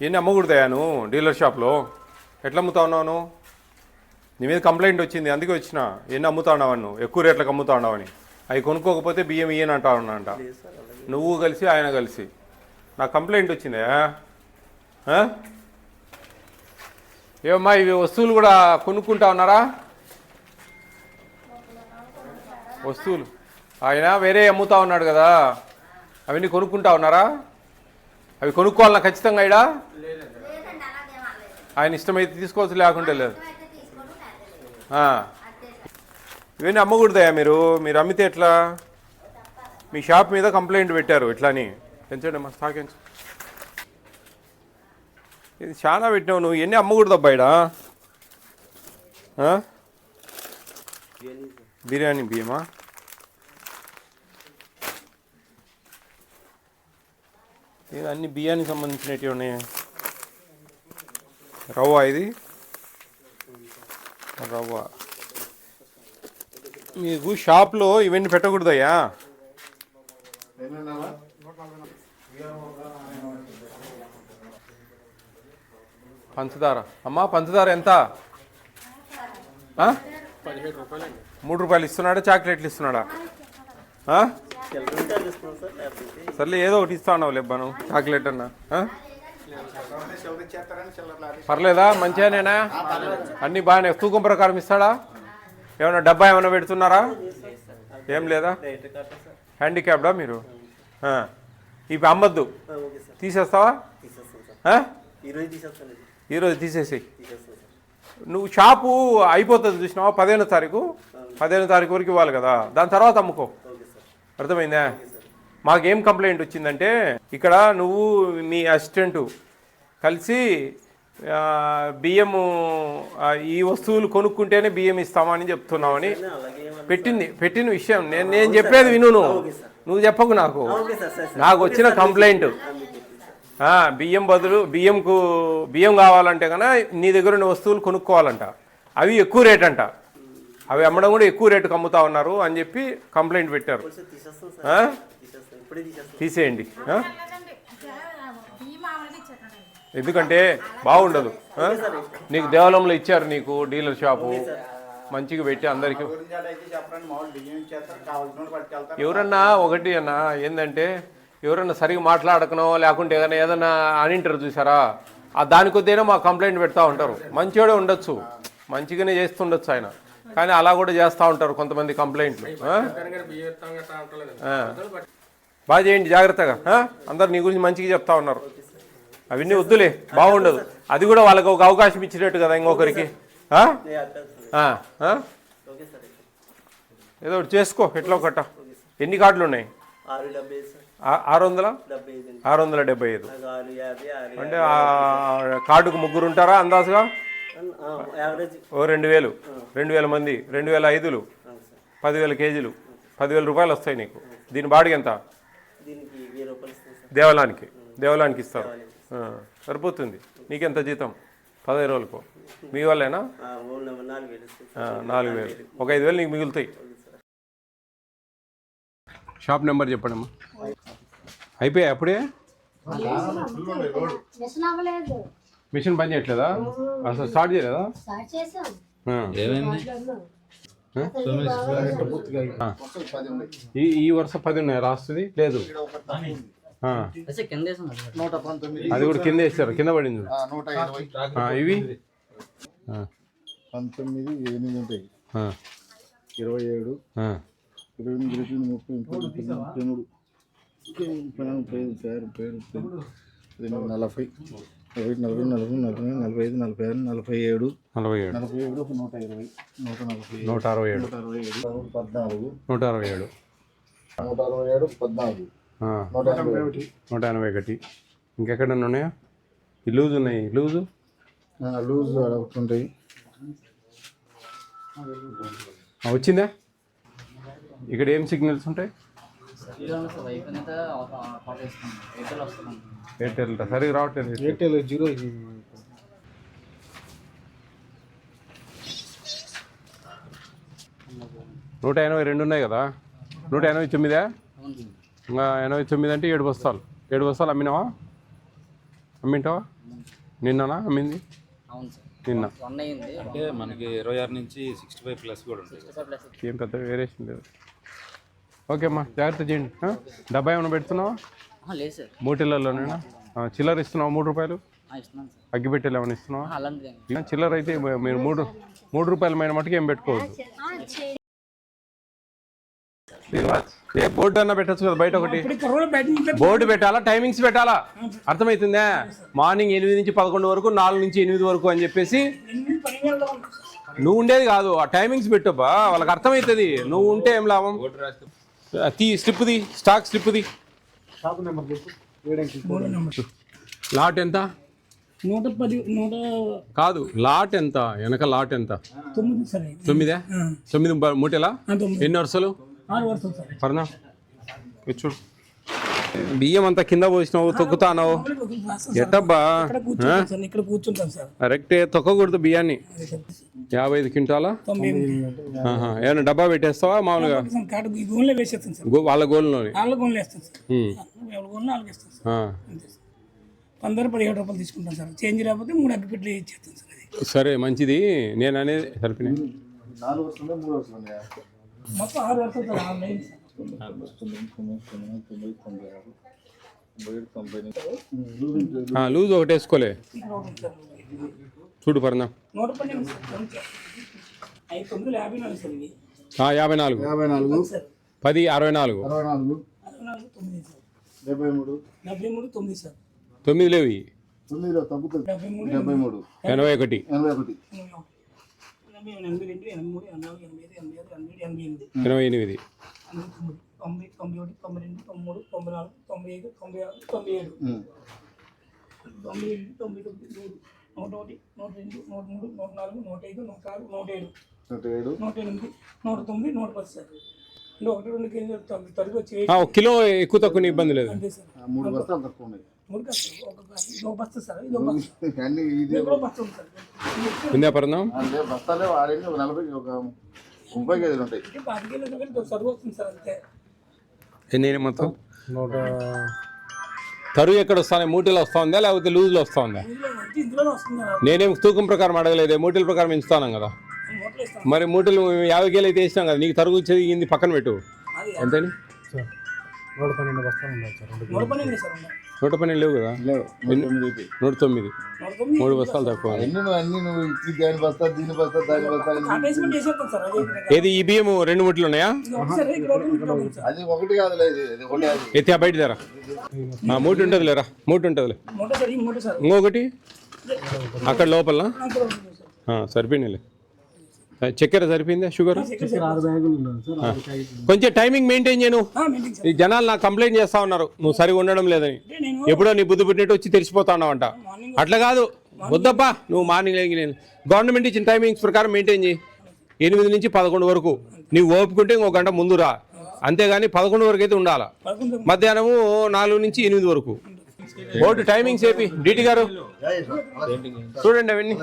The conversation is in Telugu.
ఎన్ని అమ్మకూడదయా నువ్వు డీలర్ షాప్లో? ఎట్లా అమ్ముతా ఉన్నావు నువ్వు? నీ మీద కంప్లైంట్ వచ్చింది, అందుకే వచ్చిన. ఎన్ని అమ్ముతా ఉన్నావు నువ్వు? ఎక్కువ రేట్లకు అమ్ముతా ఉన్నావని. అవి కొనుక్కోకపోతే బియ్యం ఇయ్యనంటా ఉన్నాంట. నువ్వు కలిసి ఆయన కలిసి. నాకు కంప్లైంట్ వచ్చిందా? ఏమమ్మా ఇవి వస్తువులు కూడా కొనుక్కుంటా ఉన్నారా? వస్తువులు ఆయన వేరే అమ్ముతా ఉన్నాడు కదా, అవన్నీ కొనుక్కుంటా ఉన్నారా? అవి కొనుక్కోవాలన్నా ఖచ్చితంగా ఇడా? ఆయన ఇష్టమైతే తీసుకోవచ్చు, లేకుంటే లేదు. ఇవన్నీ అమ్మకూడదయా మీరు? మీరు అమ్మితే ఎట్లా? మీ షాప్ మీద కంప్లైంట్ పెట్టారు ఇట్లా అని. పెంచండి అమ్మా, స్టాకించు. ఇది చాలా పెట్టినావు నువ్వు. ఎన్ని అమ్మకూడదు అబ్బాయిడా? బిర్యానీ బియ్యమా? ఇది అన్ని బియ్యానికి సంబంధించినవి ఉన్నాయి. రవ్వ, ఇది రవ్వ. మీకు షాప్లో ఇవన్నీ పెట్టకూడదయ్యా. పంచదార అమ్మా, పంచదార ఎంత? 17 రూపాయలండి. 3 రూపాయలు ఇస్తున్నాడా? చాక్లెట్లు ఇస్తున్నాడా? సర్లే ఏదో ఒకటి ఇస్తా ఉన్నావు లేబ్బాను, చాక్లెట్ అన్నా. పర్లేదా? మంచిగానేనా? అన్నీ బాగానే తూకం ప్రకారం ఇస్తాడా? ఏమన్నా డబ్బా ఏమైనా పెడుతున్నారా? ఏం లేదా? హ్యాండిక్యాప్డా మీరు? ఇవి అమ్మద్దు, తీసేస్తావా? ఈరోజు తీసేసి. నువ్వు షాపు అయిపోతుంది చూసినావా? 15వ తారీఖు 15వ తారీఖు వరకు ఇవ్వాలి కదా, దాని తర్వాత అమ్ముకో. అర్థమైందా? మాకేం కంప్లైంట్ వచ్చిందంటే, ఇక్కడ నువ్వు మీ అసిస్టెంటు కలిసి బియ్యము ఈ వస్తువులు కొనుక్కుంటేనే బియ్యం ఇస్తామని చెప్తున్నామని పెట్టిన విషయం. నేను చెప్పేది విను, నువ్వు చెప్పకు. నాకు వచ్చిన కంప్లైంట్, బియ్యం బదులు బియ్యం కావాలంటే కన్నా నీ దగ్గర ఉన్న వస్తువులు కొనుక్కోవాలంట. అవి ఎక్కువ రేట్ అంట, అవి అమ్మడం కూడా ఎక్కువ రేటుకి అమ్ముతా ఉన్నారు అని చెప్పి కంప్లైంట్ పెట్టారు. తీసేయండి, ఎందుకంటే బాగుండదు. నీకు దేవాలయంలో ఇచ్చారు, నీకు డీలర్ షాపు మంచిగా పెట్టి అందరికీ. ఎవరన్నా ఒకటి అన్నా ఏంటంటే, ఎవరన్నా సరిగా మాట్లాడకనో లేకుంటే ఏదైనా అనింటారు చూసారా, దాని కొద్దైనా మాకు కంప్లైంట్ పెడతా ఉంటారు. మంచివాడే ఉండొచ్చు, మంచిగానే చేస్తుండొచ్చు ఆయన, కానీ అలా కూడా చేస్తూ ఉంటారు కొంతమంది కంప్లైంట్లు. బాగా చేయండి జాగ్రత్తగా. అందరు నీ గురించి మంచిగా చెప్తా ఉన్నారు. అవన్నీ వద్దులే, బాగుండదు. అది కూడా వాళ్ళకి ఒక అవకాశం ఇచ్చినట్టు కదా ఇంకొకరికి. ఏదో ఒకటి చేసుకో ఎట్లా ఒకట. ఎన్ని కార్డులు ఉన్నాయి? 675. అంటే కార్డుకు 3 ఉంటారా అందాజుగా? ఓ 2000 మంది, 2500, 10,000 కేజీలు, 10,000 రూపాయలు వస్తాయి నీకు. దీని బాడిగ ఎంత? దేవాలయానికి ఇస్తారు, సరిపోతుంది. నీకెంత జీతం? 15 రోజులకు మీ వాళ్ళేనా? 4,000. ఒక 5,000 నీకు మిగులుతాయి. షాప్ నెంబర్ చెప్పండమ్మా. అయిపోయాయి అప్పుడే? మిషన్ పని చేయట్లేదా? అసలు స్టార్ట్ చేయలేదా? ఈ వరుస 10 ఉన్నాయి, రాస్తుంది లేదు. అది కూడా కింద వేస్తారు, కింద పడింది. ఇవి 19, 8 ఉంటాయి. 27, 28, 30, 33, 40, 40, 41, 45, 46, 47, 120, 167, 181. ఇంకెక్కడన్నా ఉన్నాయా? ఈ లూజ్ ఉన్నాయి, లూజు ఒకటి ఉంటాయి. వచ్చిందా? ఇక్కడ ఏం సిగ్నల్స్ ఉంటాయి? ఎయిర్టెల్ సరిగ్గా రావట్లేదు. ఎయిర్టెల్ 0. 182 ఉన్నాయి కదా. 189. ఇంకా 89 అంటే 7 బస్తాలు. 7 బస్తాలు అమ్మినావా? అమ్మింటావా? నిన్ననా అమ్మింది? అవును సార్, నిన్న. 1 అయింది. అంటే మనకి 26 నుంచి 65 ప్లస్ కూడా ఉంటుంది. 65+ ఏం పెద్ద వేరియేషన్ లేదు. ఓకే అమ్మా, జాగ్రత్త చేయండి. డబ్బా ఏమైనా పెడుతున్నావా? లేదు సార్. మూటిళ్ళలోనేనా? చిల్లర ఇస్తున్నావా? 3 రూపాయలు ఇస్తున్నాను సార్. అగ్గిపెట్టెలు ఏమైనా ఇస్తున్నావా? అలాంటిది చిల్లర అయితే మీరు 3 రూపాయల మైన మటుకు ఏం పెట్టుకోవద్దు. బోర్డు అన్న పెట్టచ్చు కదా బయట ఒకటి. బోర్డు పెట్టాలా, టైమింగ్స్ పెట్టాలా, అర్థమవుతుందా? మార్నింగ్ 8 నుంచి 11 వరకు, 4 నుంచి 8 వరకు అని చెప్పేసి. నువ్వు ఉండేది కాదు, ఆ టైమింగ్స్ పెట్టబ్బా, వాళ్ళకి అర్థమవుతుంది. నువ్వు ఉంటే ఏం లాభం? స్లిప్ది, స్టాక్ స్లిప్ది. లాట్ ఎంత? 110 కాదు, లాట్ ఎంత? వెనక లాట్ ఎంత? 9 మూటలా? ఎన్ని వరుసలు? 6 వరుసలు సార్. పర్నా చూడు, బియ్యం అంతా కింద పోసినావు, తొక్కుతావు. ఎట్టబ్బా? ఇక్కడ కూర్చుంటాం సార్. కరెక్టే, తొక్కకూడదు బియ్యాన్ని. 55 క్వింటాలా? ఏమైనా డబ్బా పెట్టేస్తావా మామూలుగా? గోన్లో వేసేస్తాం సార్. వాళ్ళ గోల్లోనే? వాళ్ళ గోన్లో వేస్తాం సార్. ఎవరి గోన్లో వాళ్ళకి వేస్తాం సార్. 15-17 రూపాయలు తీసుకుంటాం సార్. చేంజ్ లేకపోతే 3 అగ్గిపెట్లు ఇచ్చేస్తాం సార్. అది సరే, మంచిది. నేను అనేది సరిపోయినాయి. 4 వరుసలు 3 వరుసలు ఉన్నాయా? మొత్తం 6 వరుసలు సార్. 6 line sir. 90 లూజ్ ఒకటి వేసుకోలే. చూడు పర్నా, 112 సార్. 954 సార్. ఇవి 54, 54 సార్. 10, 64, 64 9 సార్. 73 73 9 సార్. 9 లేవి. 9లో తగ్గుతుంది. 73 71 81, 81 82 83 84 85 86 87 88 88, 90 91 92 93 94 95 96 97 98 99 101 102 103 104 105 106 107 108 109 110 సార్. అంటే 1-2 కేజీలు తరుగు వచ్చి 1 కిలో ఎక్కువ తక్కువ ఇబ్బంది లేదు. అంతే సార్. 3 బస్తాలు తక్కువ ఉన్నాయి. 3 కష్టం. ఒక బస్తా సార్. ఇది ఒక బస్తా. అన్ని ఇది ఇది కూడా బస్తా ఉంది సార్. ఉందా పర్నా? అంటే బస్తాలే వాడింది 40 ఒక 30 కేజీలు ఉంటాయి. 10 కేజీలు సరుగు వస్తుంది సార్. అంతే. ఎన్ని మొత్తం? తరువు ఎక్కడ వస్తానే? మూటలు వస్తా ఉందా లేకపోతే లూజ్లో వస్తా ఉందా? ఇందులోనే వస్తుంది సార్. నేనేం తూకం ప్రకారం అడగలేదు, మూటల ప్రకారం ఎంచుతాను కదా. మూటలు ఇస్తాం. మరి మూటలు 50 కేలు అయితే వేసినాం కదా, నీకు తరుగు వచ్చేది ఇంది పక్కన పెట్టు. ఎంతని? 112 సార్. ఉన్నాయి. 112 లేవు కదా? 109, 3 బస్తాలు తక్కువ. అన్ని నువ్వు దాని బస్తా దీని బస్తా దాని బస్తా అటాచ్మెంట్ చేసేస్తాం సార్. అది ఏది ఈ బియ్యం 2 మూటలు ఉన్నాయా? ఒకసారి ఇక్కడ ఒకటి సార్. అది ఒకటి కాదులే, ఇది ఒకటి. అది ఎత్తి బయట తెరా. మూట ఉంటుంది లేరా, మూట ఉంటుంది. మూట సార్. ఈ మూట సార్. ఇంకొకటి అక్కడ లోపల. అక్కడ ఉంటుంది సార్. సరిపోయినాయిలే. చక్కెర సరిపోయిందా? షుగర్? 6 బ్యాగులు ఉన్నాయి సార్. కొంచెం టైమింగ్ మెయింటైన్ చేయను. Meeting sir. ఈ జనాలు నాకు కంప్లైంట్ చేస్తా ఉన్నారు, నువ్వు సరిగా ఉండడం లేదని. నేను ఎప్పుడో నీ బుద్ధి పుట్టినట్టు వచ్చి తెరిచిపోతా ఉన్నావంట. అట్లా కాదు, వద్దప్పా. నువ్వు మార్నింగ్ లేకి నేను గవర్నమెంట్ ఇచ్చిన టైమింగ్స్ ప్రకారం మెయింటైన్ చేయి. 8 నుంచి 11 వరకు. నీవు ఓపుకుంటే ఇంకో గంట ముందు రా, అంతేగాని 11 వరకు అయితే ఉండాలా. మధ్యాహ్నము 4 నుంచి 8 వరకు. బోర్డు టైమింగ్స్ ఏపి డీటీ గారు చూడండి అవన్నీ.